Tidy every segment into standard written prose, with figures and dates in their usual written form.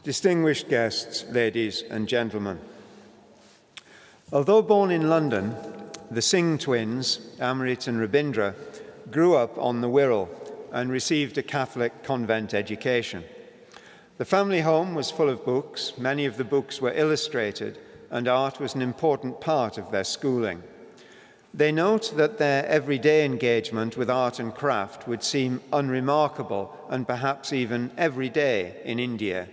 Distinguished guests, ladies and gentlemen. Although born in London, the Singh twins, Amrit and Rabindra, grew up on the Wirral and received a Catholic convent education. The family home was full of books. Many of the books were illustrated, and art was an important part of their schooling. They note that their everyday engagement with art and craft would seem unremarkable and perhaps even everyday in India.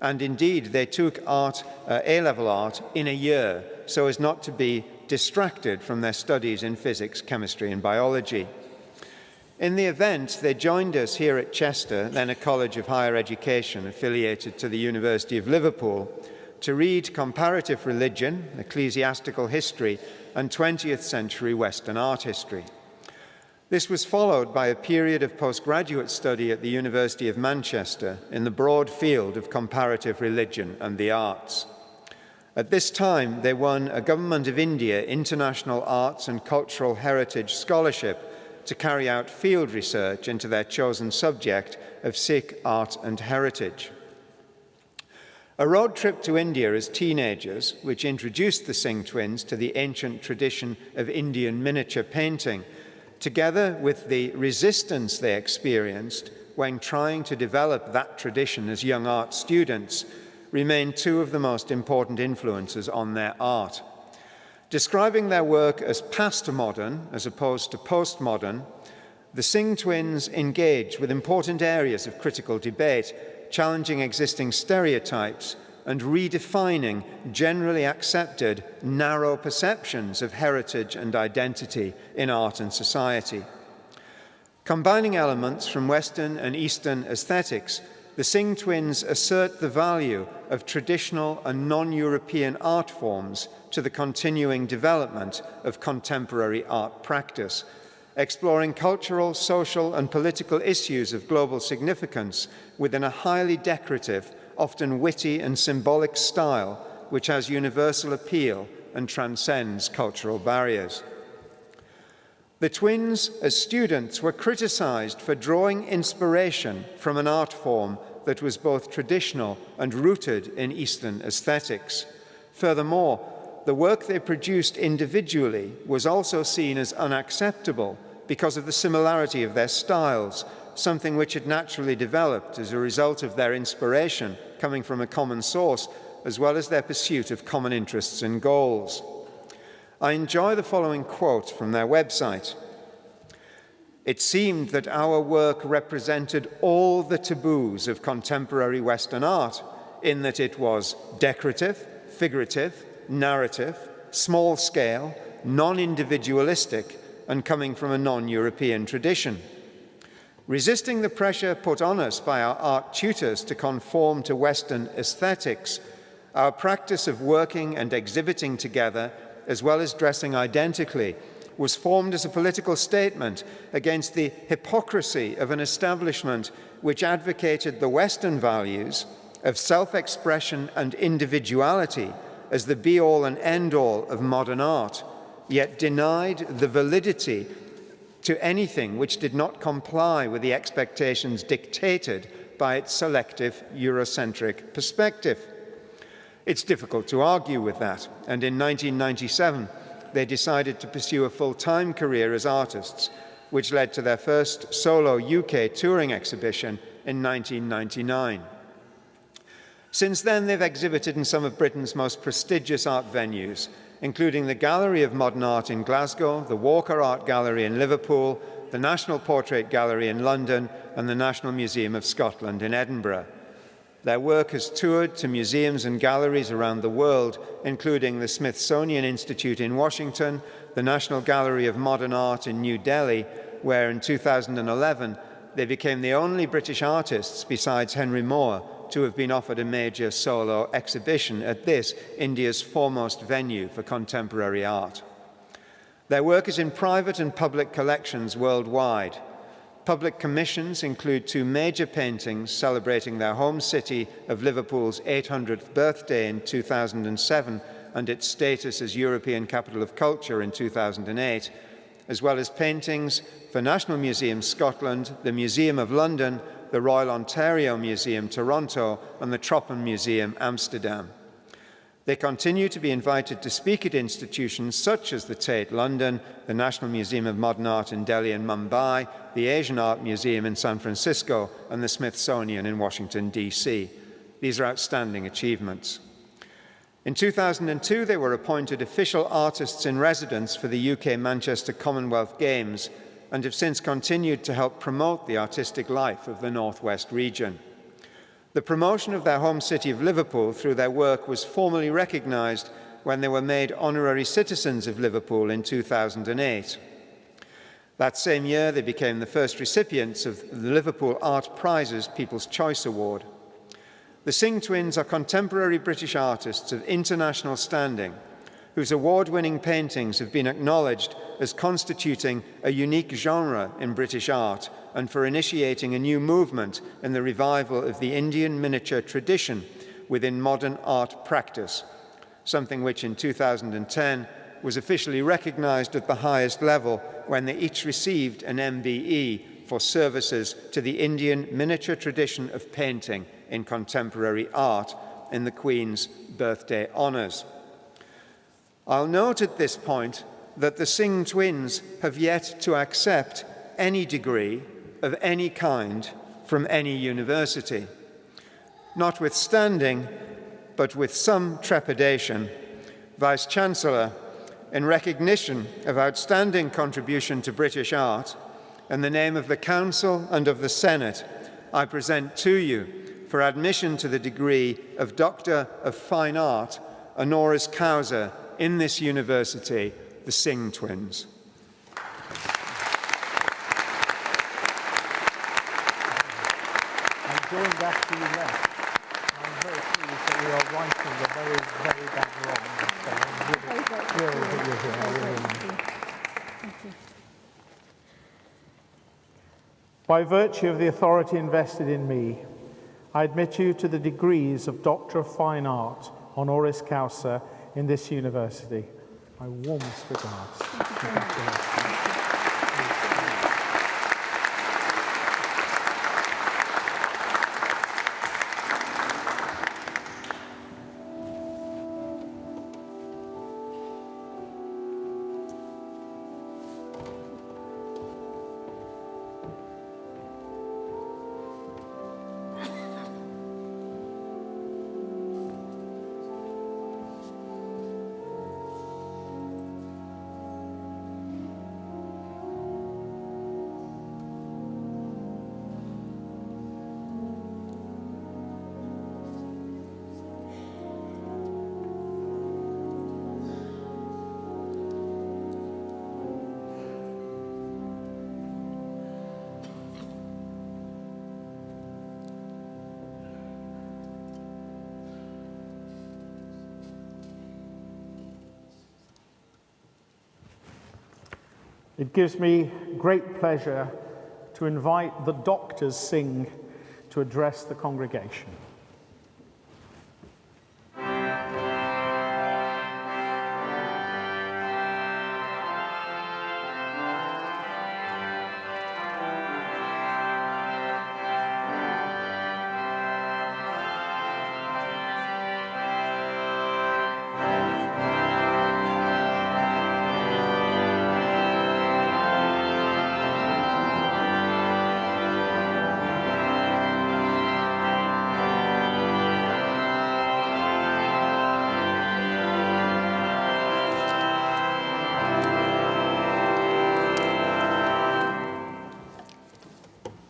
And indeed, they took A-level art in a year so as not to be distracted from their studies in physics, chemistry, and biology. In the event, they joined us here at Chester, then a college of higher education affiliated to the University of Liverpool, to read comparative religion, ecclesiastical history, and 20th century Western art history. This was followed by a period of postgraduate study at the University of Manchester in the broad field of comparative religion and the arts. At this time, they won a Government of India International Arts and Cultural Heritage Scholarship to carry out field research into their chosen subject of Sikh art and heritage. A road trip to India as teenagers, which introduced the Singh twins to the ancient tradition of Indian miniature painting, together with the resistance they experienced when trying to develop that tradition as young art students, remain two of the most important influences on their art. Describing their work as past modern as opposed to postmodern, the Singh twins engage with important areas of critical debate, challenging existing stereotypes and redefining generally accepted narrow perceptions of heritage and identity in art and society. Combining elements from Western and Eastern aesthetics, the Singh twins assert the value of traditional and non-European art forms to the continuing development of contemporary art practice, exploring cultural, social, and political issues of global significance within a highly decorative, often witty and symbolic style, which has universal appeal and transcends cultural barriers. The twins, as students, were criticized for drawing inspiration from an art form that was both traditional and rooted in Eastern aesthetics. Furthermore, the work they produced individually was also seen as unacceptable because of the similarity of their styles, something which had naturally developed as a result of their inspiration coming from a common source, as well as their pursuit of common interests and goals. I enjoy the following quote from their website. "It seemed that our work represented all the taboos of contemporary Western art, in that it was decorative, figurative, narrative, small-scale, non-individualistic, and coming from a non-European tradition. Resisting the pressure put on us by our art tutors to conform to Western aesthetics, our practice of working and exhibiting together, as well as dressing identically, was formed as a political statement against the hypocrisy of an establishment which advocated the Western values of self-expression and individuality as the be-all and end-all of modern art, yet denied the validity to anything which did not comply with the expectations dictated by its selective Eurocentric perspective." It's difficult to argue with that, and in 1997, they decided to pursue a full-time career as artists, which led to their first solo UK touring exhibition in 1999. Since then, they've exhibited in some of Britain's most prestigious art venues, including the Gallery of Modern Art in Glasgow, the Walker Art Gallery in Liverpool, the National Portrait Gallery in London, and the National Museum of Scotland in Edinburgh. Their work has toured to museums and galleries around the world, including the Smithsonian Institute in Washington, the National Gallery of Modern Art in New Delhi, where in 2011 they became the only British artists besides Henry Moore to have been offered a major solo exhibition at this, India's foremost venue for contemporary art. Their work is in private and public collections worldwide. Public commissions include two major paintings celebrating their home city of Liverpool's 800th birthday in 2007 and its status as European Capital of Culture in 2008, as well as paintings for National Museum Scotland, the Museum of London, the Royal Ontario Museum, Toronto, and the Tropen Museum, Amsterdam. They continue to be invited to speak at institutions such as the Tate, London, the National Museum of Modern Art in Delhi and Mumbai, the Asian Art Museum in San Francisco, and the Smithsonian in Washington, D.C. These are outstanding achievements. In 2002, they were appointed official artists in residence for the UK Manchester Commonwealth Games and have since continued to help promote the artistic life of the North West region. The promotion of their home city of Liverpool through their work was formally recognised when they were made honorary citizens of Liverpool in 2008. That same year, they became the first recipients of the Liverpool Art Prize's People's Choice Award. The Singh twins are contemporary British artists of international standing, whose award-winning paintings have been acknowledged as constituting a unique genre in British art and for initiating a new movement in the revival of the Indian miniature tradition within modern art practice, something which in 2010 was officially recognized at the highest level when they each received an MBE for services to the Indian miniature tradition of painting in contemporary art in the Queen's birthday honours. I'll note at this point that the Singh twins have yet to accept any degree of any kind from any university. Notwithstanding, but with some trepidation, Vice-Chancellor, in recognition of outstanding contribution to British art, in the name of the Council and of the Senate, I present to you for admission to the degree of Doctor of Fine Art, honoris causa, in this university, the Singh twins. And going back to you left, I'm very pleased that we are righting the very, very bad wrong. So I'm really thrilled that you're here. Thank you. By virtue of the authority invested in me, I admit you to the degrees of Doctor of Fine Art, honoris causa, in this university. My warmest regards. It gives me great pleasure to invite the Doctors Singh to address the congregation.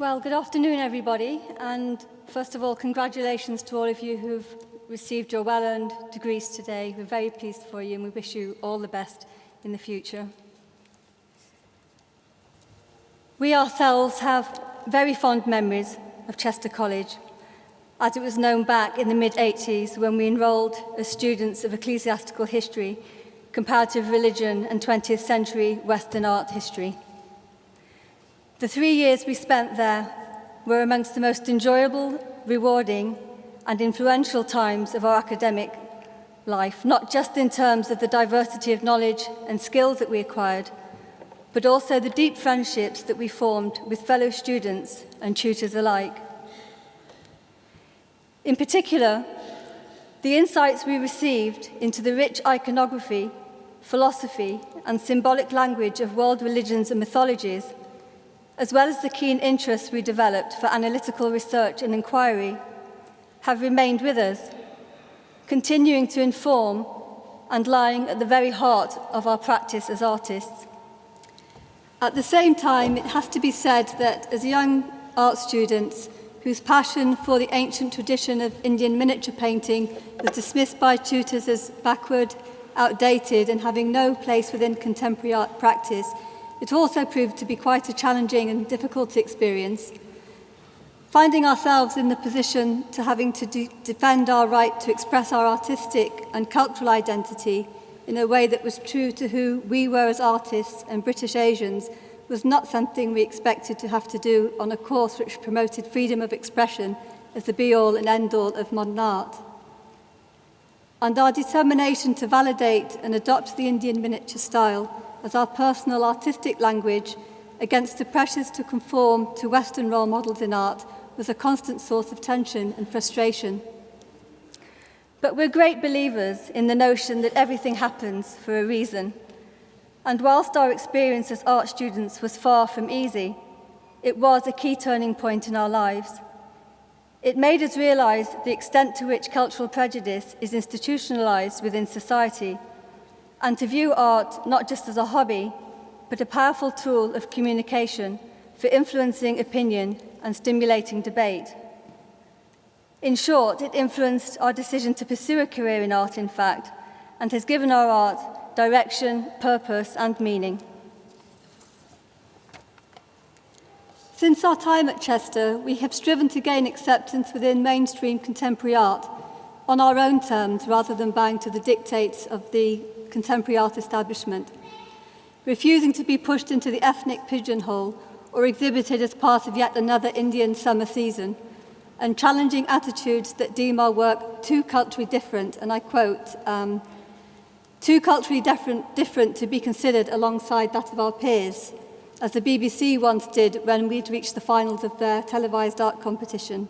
Well, good afternoon, everybody. And first of all, congratulations to all of you who've received your well-earned degrees today. We're very pleased for you and we wish you all the best in the future. We ourselves have very fond memories of Chester College, as it was known back in the mid-80s when we enrolled as students of ecclesiastical history, comparative religion and 20th century Western art history. The 3 years we spent there were amongst the most enjoyable, rewarding, and influential times of our academic life, not just in terms of the diversity of knowledge and skills that we acquired, but also the deep friendships that we formed with fellow students and tutors alike. In particular, the insights we received into the rich iconography, philosophy, and symbolic language of world religions and mythologies, as well as the keen interest we developed for analytical research and inquiry, have remained with us, continuing to inform and lying at the very heart of our practice as artists. At the same time, it has to be said that as young art students whose passion for the ancient tradition of Indian miniature painting was dismissed by tutors as backward, outdated, and having no place within contemporary art practice, it also proved to be quite a challenging and difficult experience. Finding ourselves in the position to having to defend our right to express our artistic and cultural identity in a way that was true to who we were as artists and British Asians was not something we expected to have to do on a course which promoted freedom of expression as the be-all and end-all of modern art. And our determination to validate and adopt the Indian miniature style as our personal artistic language against the pressures to conform to Western role models in art was a constant source of tension and frustration. But we're great believers in the notion that everything happens for a reason. And whilst our experience as art students was far from easy, it was a key turning point in our lives. It made us realise the extent to which cultural prejudice is institutionalised within society, and to view art not just as a hobby, but a powerful tool of communication for influencing opinion and stimulating debate. In short, it influenced our decision to pursue a career in art, in fact, and has given our art direction, purpose, and meaning. Since our time at Chester, we have striven to gain acceptance within mainstream contemporary art on our own terms rather than bowing to the dictates of the contemporary art establishment, refusing to be pushed into the ethnic pigeonhole or exhibited as part of yet another Indian summer season, and challenging attitudes that deem our work too culturally different, and I quote, too culturally different to be considered alongside that of our peers, as the BBC once did when we'd reached the finals of their televised art competition.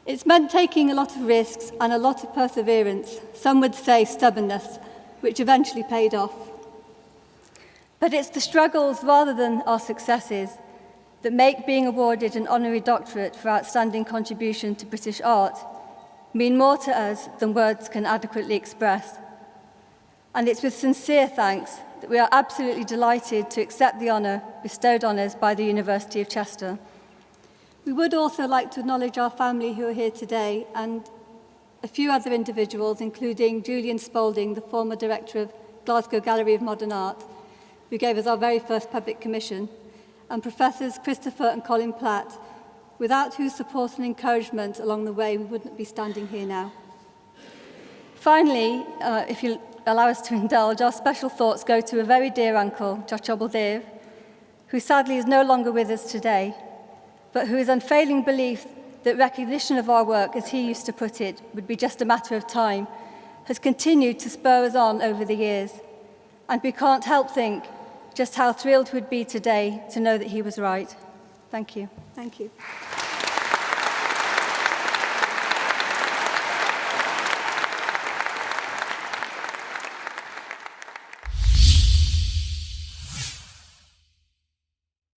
It's meant taking a lot of risks and a lot of perseverance, some would say stubbornness, which eventually paid off. But it's the struggles rather than our successes that make being awarded an honorary doctorate for outstanding contribution to British art mean more to us than words can adequately express. And it's with sincere thanks that we are absolutely delighted to accept the honour bestowed on us by the University of Chester. We would also like to acknowledge our family who are here today and a few other individuals, including Julian Spalding, the former director of Glasgow Gallery of Modern Art, who gave us our very first public commission, and Professors Christopher and Colin Platt, without whose support and encouragement along the way we wouldn't be standing here now. Finally, if you allow us to indulge, our special thoughts go to a very dear uncle, Chachobal Dev, who sadly is no longer with us today, but whose unfailing belief that recognition of our work, as he used to put it, would be just a matter of time, has continued to spur us on over the years. And we can't help think just how thrilled we'd be today to know that he was right. Thank you. Thank you.